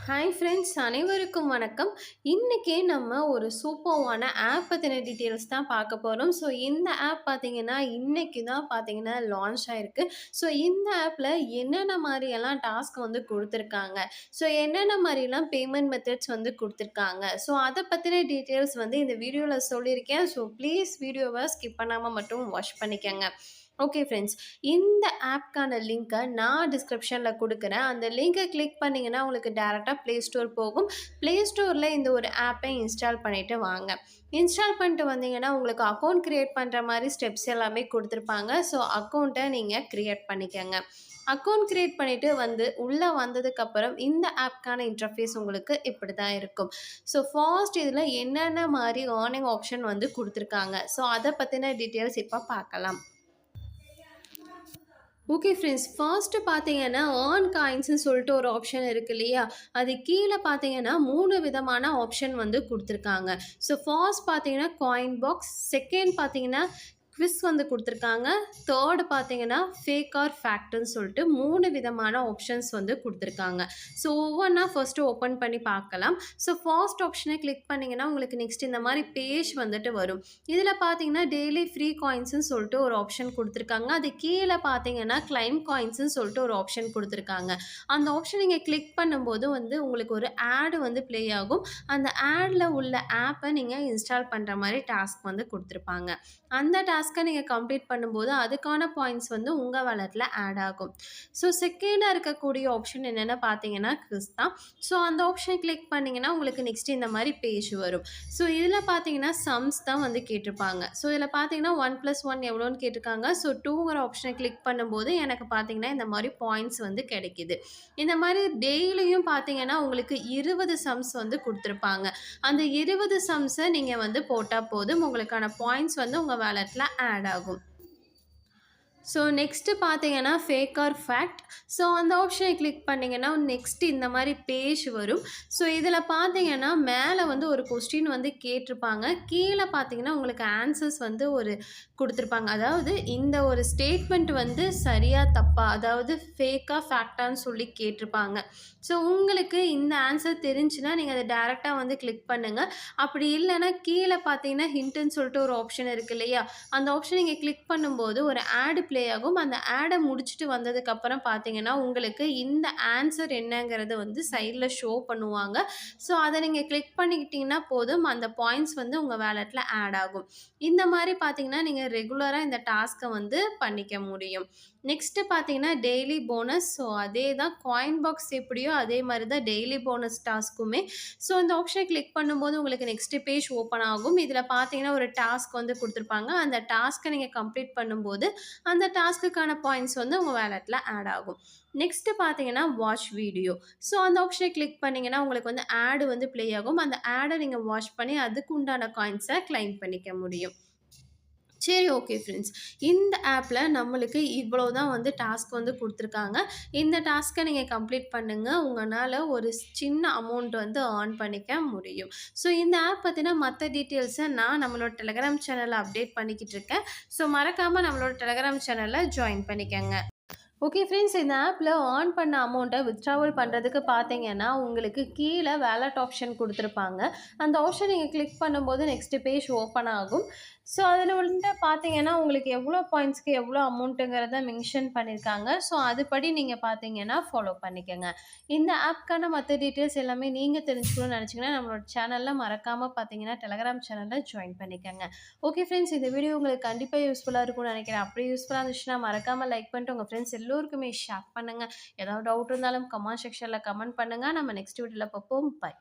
Hi friends, அனைவருக்கும் வணக்கம். இன்னைக்கு நம்ம ஒரு சூப்பர்வான ஆப் பத்தின டீட்டெயில்ஸ் தான் பார்க்க போறோம். ஸோ இந்த ஆப் பார்த்தீங்கன்னா, இன்னைக்கு தான் பார்த்தீங்கன்னா லான்ச் ஆயிருக்கு. ஸோ இந்த ஆப்ல என்னென்ன மாரியெல்லாம் டாஸ்க் வந்து குடுத்துருக்காங்க. ஸோ என்னென்ன மாரிலாம் பேமெண்ட் மெத்தட்ஸ் வந்து குடுத்துருக்காங்க. ஸோ அத பத்தின டீட்டெயில்ஸ் வந்து இந்த வீடியோல சொல்லியிருக்கேன். ஸோ ப்ளீஸ் வீடியோவ ஸ்கிப் பண்ணாம மட்டும் வாட்ச் பண்ணிக்கங்க. ஓகே ஃப்ரெண்ட்ஸ், இந்த ஆப்க்கான லிங்க்கை நான் டிஸ்கிரிப்ஷனில் கொடுக்குறேன். அந்த லிங்கை கிளிக் பண்ணிங்கன்னா உங்களுக்கு டேரெக்டாக ப்ளே ஸ்டோர் போகும். ப்ளே ஸ்டோரில் இந்த ஒரு ஆப்பை இன்ஸ்டால் பண்ணிவிட்டு வாங்க. இன்ஸ்டால் பண்ணிட்டு வந்தீங்கன்னா உங்களுக்கு அக்கௌண்ட் க்ரியேட் பண்ணுற மாதிரி ஸ்டெப்ஸ் எல்லாமே கொடுத்துருப்பாங்க. ஸோ அக்கௌண்ட்டை நீங்கள் க்ரியேட் பண்ணிக்கங்க. அக்கௌண்ட் க்ரியேட் பண்ணிவிட்டு உள்ளே வந்ததுக்கப்புறம் இந்த ஆப்க்கான இன்டர்ஃபேஸ் உங்களுக்கு இப்படி தான் இருக்கும். ஸோ ஃபர்ஸ்ட் இதில் என்னென்ன மாதிரி ஏர்னிங் ஆப்ஷன் வந்து கொடுத்துருக்காங்க. ஸோ அதை பற்றின டீட்டெயில்ஸ் இப்போ பார்க்கலாம். ஓகே ஃப்ரெண்ட்ஸ், ஃபர்ஸ்ட்டு பார்த்தீங்கன்னா ஏர்ன் காயின்ஸ்ன்னு சொல்லிட்டு ஒரு ஆப்ஷன் இருக்கு இல்லையா? அது கீழே பார்த்தீங்கன்னா 3 விதமான ஆப்ஷன் வந்து குடுத்துருக்காங்க. ஸோ ஃபர்ஸ்ட் பார்த்தீங்கன்னா காயின் பாக்ஸ், செகண்ட் பார்த்தீங்கன்னா குவிஸ் வந்து குடுத்துருக்காங்க, தேர்டு பார்த்தீங்கன்னா ஃபேக் ஆர் ஃபேக்ட்ன்னு சொல்லிட்டு 3 விதமான ஆப்ஷன்ஸ் வந்து குடுத்துருக்காங்க. ஸோ ஒவ்வொன்றா ஃபர்ஸ்ட்டு ஓப்பன் பண்ணி பார்க்கலாம். ஸோ ஃபர்ஸ்ட் ஆப்ஷனை கிளிக் பண்ணிங்கன்னா உங்களுக்கு நெக்ஸ்ட் இந்த மாதிரி பேஜ் வந்துட்டு வரும். இதில் பார்த்தீங்கன்னா டெய்லி ஃப்ரீ காயின்ஸ்ன்னு சொல்லிட்டு ஒரு ஆப்ஷன் கொடுத்துருக்காங்க. அது கீழே பார்த்தீங்கன்னா கிளைம் காயின்ஸ்ன்னு சொல்லிட்டு ஒரு ஆப்ஷன் கொடுத்துருக்காங்க. அந்த ஆப்ஷன் நீங்கள் கிளிக் பண்ணும்போது உங்களுக்கு ஒரு ஆடு வந்து ப்ளே ஆகும். அந்த ஆடில் உள்ள ஆப்பை நீங்கள் இன்ஸ்டால் பண்ணுற மாதிரி டாஸ்க் வந்து கொடுத்துருப்பாங்க. அந்த டாஸ்க்கை நீங்கள் கம்ப்ளீட் பண்ணும்போது அதுக்கான பாயிண்ட்ஸ் வந்து உங்கள் வாலெட்டில் ஆட் ஆகும். ஸோ செகண்டாக இருக்கக்கூடிய ஆப்ஷன் என்னென்னு பார்த்தீங்கன்னா குவிஸ் தான். ஸோ அந்த ஆப்ஷனை கிளிக் பண்ணிங்கன்னா உங்களுக்கு நெக்ஸ்ட் இந்த மாதிரி பேஜ் வரும். ஸோ இதில் பார்த்தீங்கன்னா சம்ஸ் தான் வந்து கேட்டிருப்பாங்க. ஸோ இதில் பார்த்தீங்கன்னா 1+1 எவ்வளோன்னு கேட்டிருக்காங்க. ஸோ 2ங்கிற ஆப்ஷனை கிளிக் பண்ணும்போது எனக்கு பார்த்தீங்கன்னா இந்த மாதிரி பாயிண்ட்ஸ் வந்து கிடைக்கிது. இந்த மாதிரி டெய்லியும் பார்த்தீங்கன்னா உங்களுக்கு 20 சம்ஸ் வந்து கொடுத்துருப்பாங்க. அந்த 20 சம்ஸை நீங்கள் வந்து போட்டால் போதும், உங்களுக்கான பாயிண்ட்ஸ் வந்து உங்கள் வாலெட்டில் ஆட் ஆகும். ஸோ நெக்ஸ்ட்டு பார்த்தீங்கன்னா ஃபேக் ஆர் ஃபேக்ட். ஸோ அந்த ஆப்ஷனை கிளிக் பண்ணிங்கன்னா நெக்ஸ்ட் இந்த மாதிரி பேஜ் வரும். ஸோ இதில் பார்த்தீங்கன்னா மேலே வந்து ஒரு கொஸ்டின் வந்து கேட்டிருப்பாங்க. கீழே பார்த்தீங்கன்னா உங்களுக்கு ஆன்சர்ஸ் வந்து கொடுத்துருப்பாங்க. அதாவது இந்த ஒரு ஸ்டேட்மெண்ட் வந்து சரியா தப்பா, அதாவது ஃபேக்கா ஃபேக்டான்னு சொல்லி கேட்டிருப்பாங்க. ஸோ உங்களுக்கு இந்த ஆன்சர் தெரிஞ்சுன்னா நீங்கள் அதை டேரெக்டாக வந்து கிளிக் பண்ணுங்கள். அப்படி இல்லைன்னா கீழே பார்த்தீங்கன்னா ஹிண்ட்டுன்னு சொல்லிட்டு ஒரு ஆப்ஷன் இருக்குது இல்லையா? அந்த ஆப்ஷன் நீங்கள் கிளிக் பண்ணும்போது ஒரு ஆடு ப்ளே ஆகும். அந்த ஆடை முடிச்சுட்டு வந்ததுக்கப்புறம் பார்த்தீங்கன்னா உங்களுக்கு இந்த ஆன்சர் என்னங்கிறது வந்து சைடில் ஷோ பண்ணுவாங்க. ஸோ அதை நீங்கள் கிளிக் பண்ணிக்கிட்டிங்கன்னா போதும், அந்த பாயிண்ட்ஸ் வந்து உங்கள் வேலெட்டில் ஆட் ஆகும். இந்த மாதிரி பார்த்தீங்கன்னா நீங்கள் ரெகுலராக இந்த டாஸ்க்கை வந்து பண்ணிக்க முடியும். நெக்ஸ்ட்டு பார்த்தீங்கன்னா டெய்லி போனஸ். ஸோ அதே தான் காயின் பாக்ஸ் எப்படியோ அதே மாதிரி தான் டெய்லி போனஸ் டாஸ்க்குமே. ஸோ இந்த ஆப்ஷனை கிளிக் பண்ணும்போது உங்களுக்கு நெக்ஸ்ட் பேஜ் ஓப்பன் ஆகும். இதில் பார்த்தீங்கன்னா ஒரு டாஸ்க் வந்து கொடுத்துருப்பாங்க. அந்த டாஸ்க்கை நீங்கள் கம்ப்ளீட் பண்ணும்போது அந்த டாஸ்க்குக்கான பாயிண்ட்ஸ் வந்து உங்கள் வேலெட்டில் ஆட் ஆகும். நெக்ஸ்ட்டு பார்த்தீங்கன்னா வாட்ச் வீடியோ. ஸோ அந்த ஆப்ஷனை கிளிக் பண்ணிங்கன்னா உங்களுக்கு வந்து ஆடு வந்து ப்ளே ஆகும். அந்த ஆடை நீங்கள் வாட்ச் பண்ணி அதுக்கு உண்டான காயின்ஸை கிளைம் பண்ணிக்க முடியும். சரி, ஓகே ஃப்ரெண்ட்ஸ், இந்த ஆப்பில் நம்மளுக்கு இவ்வளோ தான் வந்து டாஸ்க் வந்து கொடுத்துருக்காங்க. இந்த டாஸ்க்கை நீங்கள் கம்ப்ளீட் பண்ணுங்கள். உங்களால் ஒரு சின்ன அமௌண்ட் வந்து ஏர்ன் பண்ணிக்க முடியும். ஸோ இந்த ஆப் பற்றின மற்ற டீட்டெயில்ஸை நான் நம்மளோட டெலகிராம் சேனலில் அப்டேட் பண்ணிக்கிட்டு இருக்கேன். ஸோ மறக்காமல் நம்மளோட டெலகிராம் சேனலில் ஜாயின் பண்ணிக்கங்க. ஓகே ஃப்ரெண்ட்ஸ், இந்த ஆப்பில் ஏர்ன் பண்ண அமௌண்ட்டை வித்ட்ராவல் பண்ணுறதுக்கு பார்த்தீங்கன்னா உங்களுக்கு கீழே வேலட் ஆப்ஷன் கொடுத்துருப்பாங்க. அந்த ஆப்ஷன் நீங்கள் கிளிக் பண்ணும்போது நெக்ஸ்ட் பேஜ் ஓப்பன் ஆகும். ஸோ அதில் வந்துட்டு பார்த்தீங்கன்னா உங்களுக்கு எவ்வளோ பாயிண்ட்ஸ்க்கு எவ்வளோ அமௌண்ட்டுங்கிறத மென்ஷன் பண்ணியிருக்காங்க. ஸோ அதுபடி நீங்கள் பார்த்தீங்கன்னா ஃபாலோ பண்ணிக்கோங்க. இந்த ஆப்க்கான மற்ற டீட்டெயில்ஸ் எல்லாமே நீங்கள் தெரிஞ்சுக்கணும்னு நினச்சிங்கன்னா நம்மளோட சேனலில் மறக்காமல் பார்த்தீங்கன்னா டெலகிராம் சேனலில் ஜாயின் பண்ணிக்கோங்க. ஓகே ஃப்ரெண்ட்ஸ், இந்த வீடியோ உங்களுக்கு கண்டிப்பாக யூஸ்ஃபுல்லாக இருக்கும்னு நினைக்கிறேன். அப்படியே யூஸ்ஃபுல்லாக இருந்துச்சுன்னா மறக்காமல் லைக் பண்ணிட்டு உங்கள் ஃப்ரெண்ட்ஸ் எல்லோருக்குமே ஷேர் பண்ணுங்கள். ஏதாவது டவுட் இருந்தாலும் கமெண்ட் செக்ஷனில் கமெண்ட் பண்ணுங்கள். நம்ம நெக்ஸ்ட் வீடியோவில் பார்ப்போம். பை.